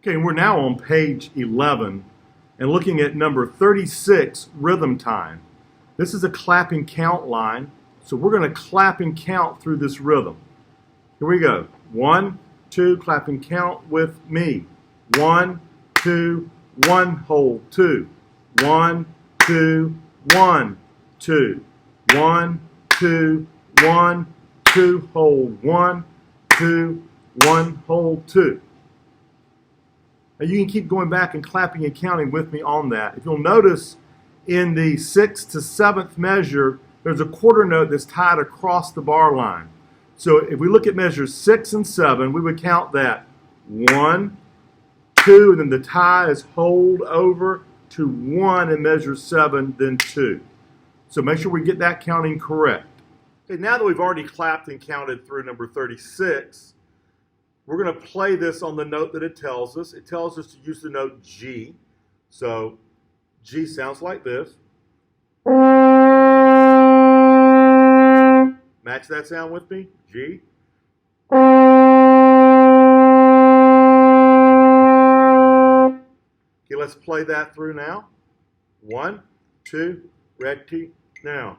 Okay, we're now on page 11 and looking at number 36, rhythm time. This is a clap and count line, so we're going to clap and count through this rhythm. Here we go. 1, 2, clap and count with me. 1, 2, 1, hold, 2. 1, 2, 1, 2. 1, 2, 1, 2, hold, 1, 2, 1, hold, 2. Now you can keep going back and clapping and counting with me on that. If you'll notice in the 6th to 7th measure, there's a quarter note that's tied across the bar line. So if we look at measures 6 and 7, we would count that 1, 2, and then the tie is hold over to 1 in measure 7, then 2. So make sure we get that counting correct. Okay, now that we've already clapped and counted through number 36, we're going to play this on the note that it tells us. It tells us to use the note G. So G sounds like this. Match that sound with me. G. Okay, let's play that through now. 1, 2, ready, now.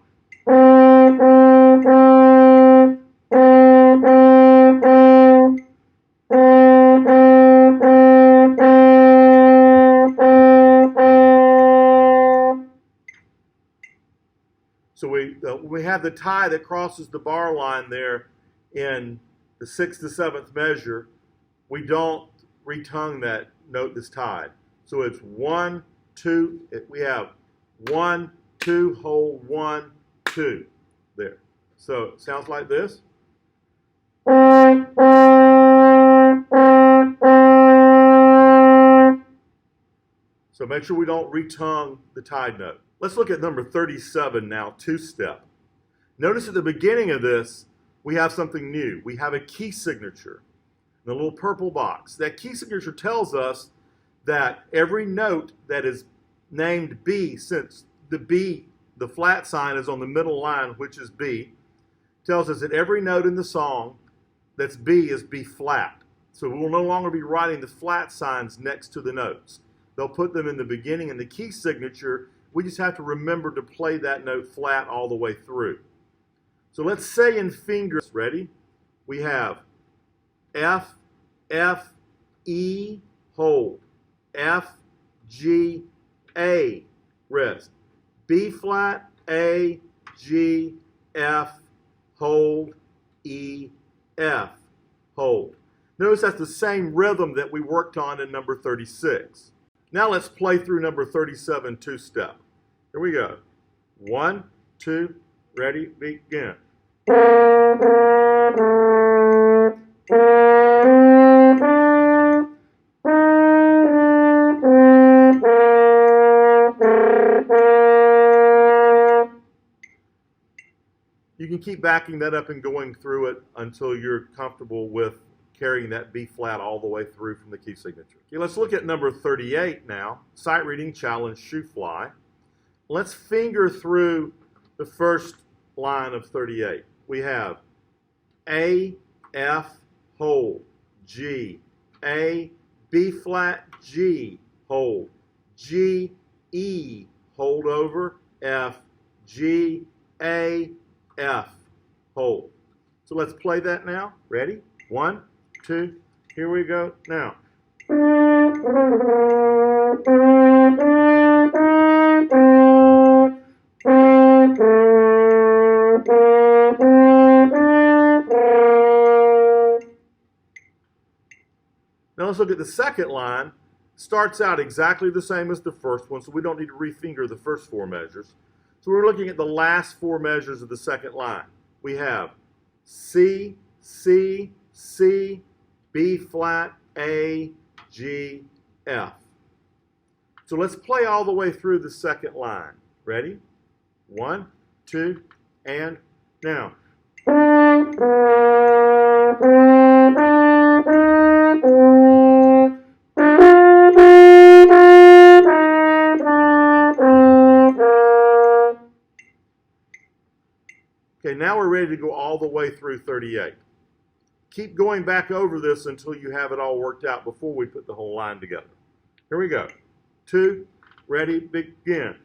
So we have the tie that crosses the bar line there in the 6th to 7th measure. We don't retongue that note that's tied. So it's 1, 2. We have 1, 2, hold 1, 2 there. So it sounds like this. So make sure we don't retongue the tied note. Let's look at number 37 now, two-step. Notice at the beginning of this, we have something new. We have a key signature in the little purple box. That key signature tells us that every note that is named B, since the B, the flat sign is on the middle line, which is B, tells us that every note in the song that's B is B flat. So we will no longer be writing the flat signs next to the notes. They'll put them in the beginning, and the key signature, we just have to remember to play that note flat all the way through. So let's say in fingers, ready? We have F, F, E, hold. F, G, A, rest. B flat, A, G, F, hold, E, F, hold. Notice that's the same rhythm that we worked on in number 36. Now let's play through number 37 two-step. Here we go. 1, 2, ready, begin. You can keep backing that up and going through it until you're comfortable with carrying that B flat all the way through from the key signature. Okay, let's look at number 38 now. Sight reading challenge, Shoo fly. Let's finger through the first line of 38. We have A, F, hold, G, A, B flat, G, hold, G, E, hold over, F, G, A, F, hold. So let's play that now. Ready? 1, 2, here we go now. Now let's look at the second line. Starts out exactly the same as the first one, so we don't need to refinger the first 4 measures. So we're looking at the last 4 measures of the second line. We have C, C, C, B flat, A, G, F. So let's play all the way through the second line. Ready? 1, 2, and now. Okay, now we're ready to go all the way through 38. Keep going back over this until you have it all worked out before we put the whole line together. Here we go. 2, ready, begin.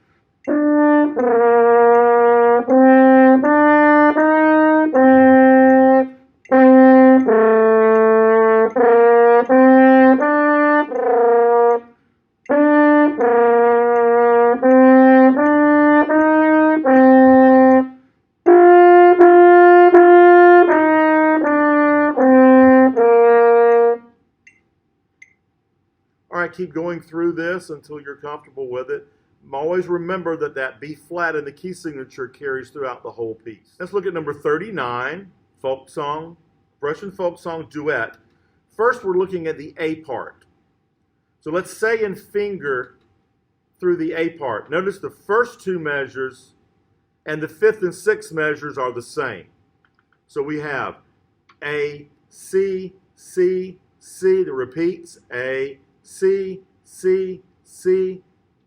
All right, keep going through this until you're comfortable with it. Always remember that that B flat in the key signature carries throughout the whole piece. Let's look at number 39, folk song, Russian folk song duet. First, we're looking at the A part. So let's say and finger through the A part. Notice the first 2 measures and the 5th and 6th measures are the same. So we have A, C, C, C that repeats, A, C, C, C,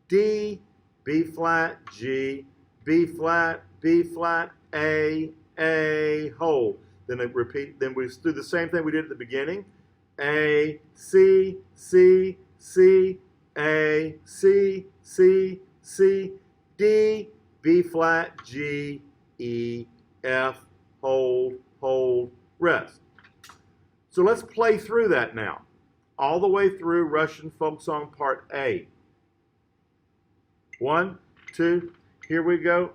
D, B flat, G, B flat, A, hold. Then it repeat. Then we do the same thing we did at the beginning. A, C, C, C, A, C, C, C, D, B flat, G, E, F, hold, hold, rest. So let's play through that now. All the way through Russian folk song part A. 1, 2, here we go.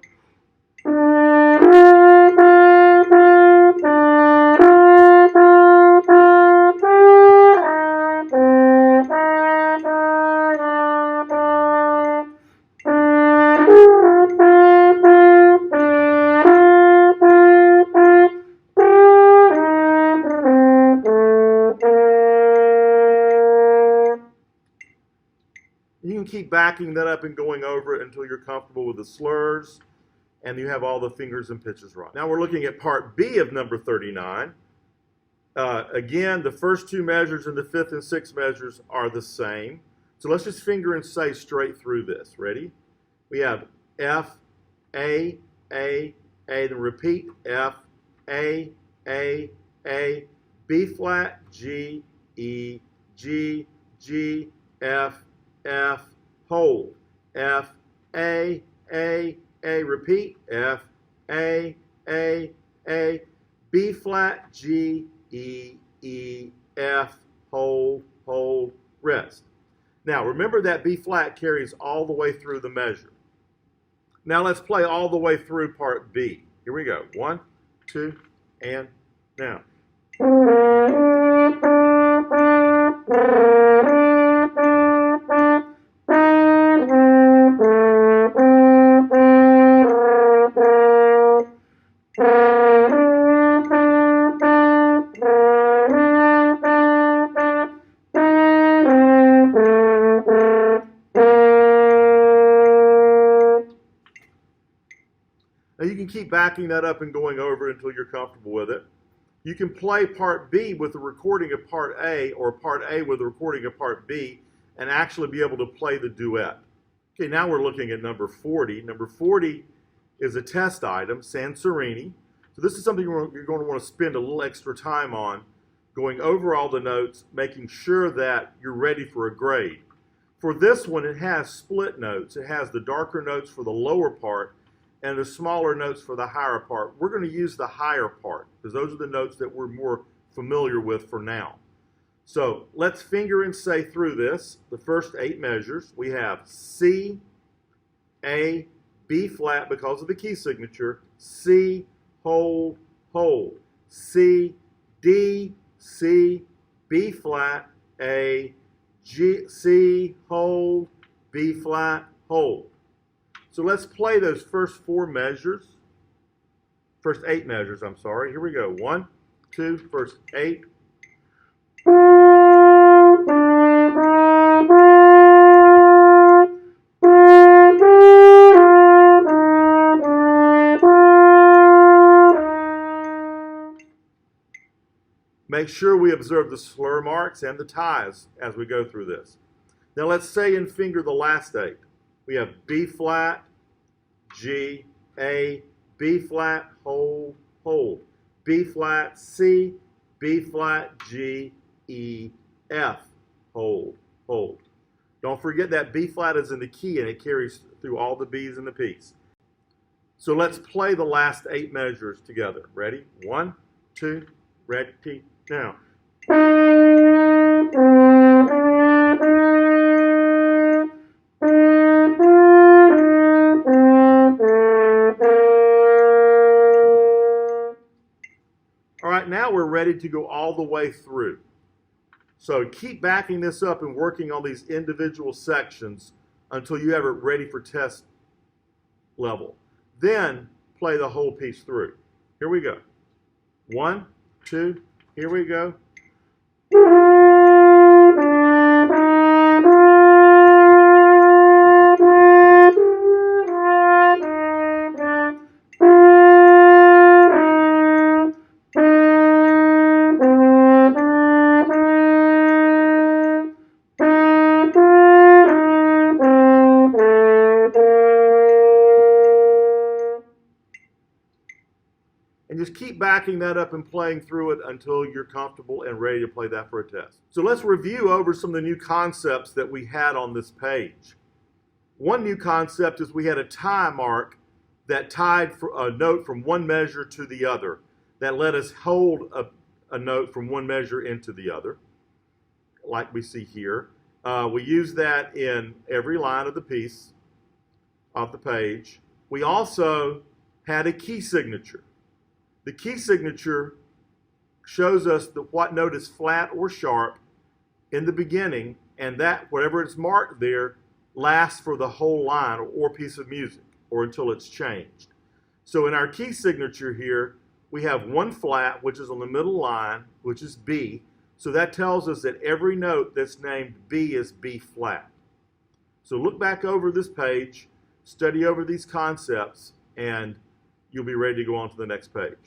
You can keep backing that up and going over it until you're comfortable with the slurs and you have all the fingers and pitches right. Now we're looking at part B of number 39. Again, the first 2 measures and the 5th and 6th measures are the same. So let's just finger and say straight through this. Ready? We have F, A, then repeat, F, A, B flat, G, E, G, G, F, F, hold, F, A, repeat, F, A, B flat, G, E, F, hold, rest. Now remember that B flat carries all the way through the measure. Now let's play all the way through part B. Here we go. 1, 2, and now. Now you can keep backing that up and going over until you're comfortable with it. You can play part B with a recording of part A or part A with a recording of part B and actually be able to play the duet. Okay, now we're looking at number 40. Number 40 is a test item, Sereni. So this is something you're going to want to spend a little extra time on, going over all the notes, making sure that you're ready for a grade. For this one, it has split notes. It has the darker notes for the lower part and the smaller notes for the higher part. We're going to use the higher part because those are the notes that we're more familiar with for now. So let's finger and say through this, the first 8 measures. We have C, A, B flat because of the key signature, C, hold, C, D, C, B flat, A, G, C, hold, B flat, hold. So let's play those first 4 measures. First 8 measures, I'm sorry. Here we go. 1, 2, first 8. Make sure we observe the slur marks and the ties as we go through this. Now let's say and finger the last 8. We have B flat, G, A, B flat, hold, B flat, C, B flat, G, E, F. Hold, hold. Don't forget that B flat is in the key and it carries through all the B's in the piece. So let's play the last 8 measures together. Ready? 1, 2, ready, now. All right, now we're ready to go all the way through. So keep backing this up and working on these individual sections until you have it ready for test level. Then play the whole piece through. Here we go. 1, 2, here we go. And just keep backing that up and playing through it until you're comfortable and ready to play that for a test. So let's review over some of the new concepts that we had on this page. One new concept is we had a tie mark that tied a note from one measure to the other. That let us hold a note from one measure into the other, like we see here. We use that in every line of the piece, of the page. We also had a key signature. The key signature shows us what note is flat or sharp in the beginning, and that whatever it's marked there lasts for the whole line or piece of music or until it's changed. So in our key signature here, we have one flat, which is on the middle line, which is B. So that tells us that every note that's named B is B flat. So look back over this page, study over these concepts, and you'll be ready to go on to the next page.